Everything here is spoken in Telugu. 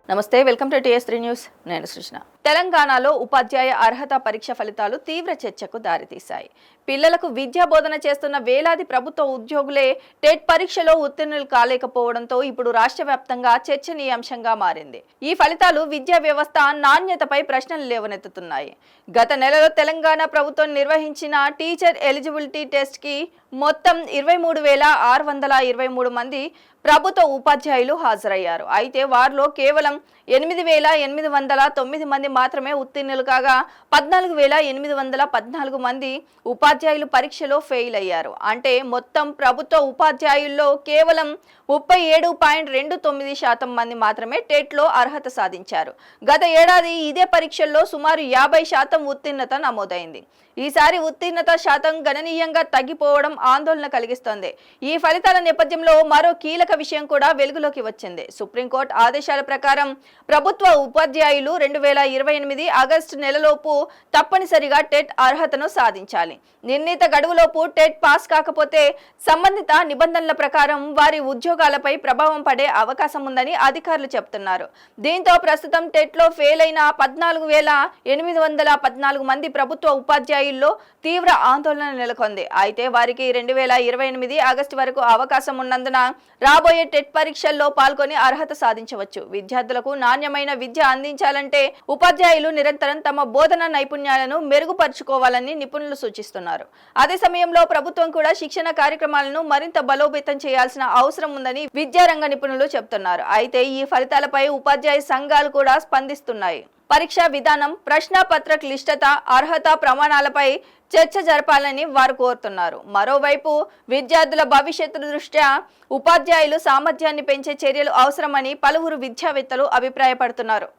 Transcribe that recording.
నమస్తే, వెల్కమ్ టు టీఎస్3 న్యూస్. నేను సృష్ణ. తెలంగాణలో ఉపాధ్యాయ అర్హత పరీక్ష ఫలితాలు తీవ్ర చర్చకు దారితీశాయి. పిల్లలకు విద్యా బోధన చేస్తున్న వేలాది ప్రభుత్వ ఉద్యోగులే టెట్ పరీక్షలో ఉత్తీర్ణులు కాలేకపోవడంతో ఇప్పుడు రాష్ట్ర వ్యాప్తంగా చర్చనీయాంశంగా మారింది. ఈ ఫలితాలు విద్యా వ్యవస్థ నాణ్యతపై ప్రశ్నలు లేవనెత్తుతున్నాయి. గత నెలలో తెలంగాణ ప్రభుత్వం నిర్వహించిన టీచర్ ఎలిజిబిలిటీ టెస్ట్ కి మొత్తం 23,623 మంది ప్రభుత్వ ఉపాధ్యాయులు హాజరయ్యారు. అయితే వారిలో కేవలం 8,809 మంది మాత్రమే ఉత్తీర్ణులు కాగా 14,814 మంది ఉపాధ్యాయులు పరీక్షలో ఫెయిల్ అయ్యారు. అంటే మొత్తం ప్రభుత్వ ఉపాధ్యాయుల్లో కేవలం 37.29% మంది మాత్రమే టెట్లో అర్హత సాధించారు. గత ఏడాది ఇదే పరీక్షల్లో సుమారు 50% ఉత్తీర్ణత నమోదైంది. ఈసారి ఉత్తీర్ణత శాతం గణనీయంగా తగ్గిపోవడం ఆందోళన కలిగిస్తోంది. ఈ ఫలితాల నేపథ్యంలో మరో కీలక విషయం కూడా వెలుగులోకి వచ్చింది. సుప్రీంకోర్టు ఆదేశాల ప్రకారం ప్రభుత్వ ఉపాధ్యాయులు 2028 ఆగస్టు నెలలోపు తప్పనిసరిగా టెట్ అర్హతను సాధించాలి. నిర్ణీత గడువులోపు టెట్ పాస్ కాకపోతే సంబంధిత నిబంధనల ప్రకారం వారి ఉద్యోగాలపై ప్రభావం పడే అవకాశం ఉందని అధికారులు చెబుతున్నారు. దీంతో ప్రస్తుతం టెట్లో ఫెయిల్ అయిన 14,814 మంది ప్రభుత్వ ఉపాధ్యాయుల్లో తీవ్ర ఆందోళన నెలకొంది. అయితే వారికి 2028 ఆగస్టు వరకు అవకాశం ఉన్నందున రాబోయే టెట్ పరీక్షల్లో పాల్గొని అర్హత సాధించవచ్చు. విద్యార్థులకు నాణ్యమైన విద్య అందించాలంటే ఉపాధ్యాయులు నిరంతరం తమ బోధన నైపుణ్యాలను మెరుగుపరుచుకోవాలని నిపుణులు సూచిస్తున్నారు. అదే సమయంలో ప్రభుత్వం కూడా శిక్షణ కార్యక్రమాలను మరింత బలోపేతం చేయాల్సిన అవసరం ఉందని విద్యారంగ నిపుణులు చెబుతున్నారు. అయితే ఈ ఫలితాలపై ఉపాధ్యాయ సంఘాలు కూడా స్పందిస్తున్నాయి. పరీక్షా విధానం, ప్రశ్నపత్ర క్లిష్టత, అర్హత ప్రమాణాలపై చర్చ జరపాలని వారు కోరుతున్నారు. మరోవైపు విద్యార్థుల భవిష్యత్తు దృష్ట్యా ఉపాధ్యాయులు సామర్థ్యాన్ని పెంచే చర్యలు అవసరమని పలువురు విద్యావేత్తలు అభిప్రాయపడుతున్నారు.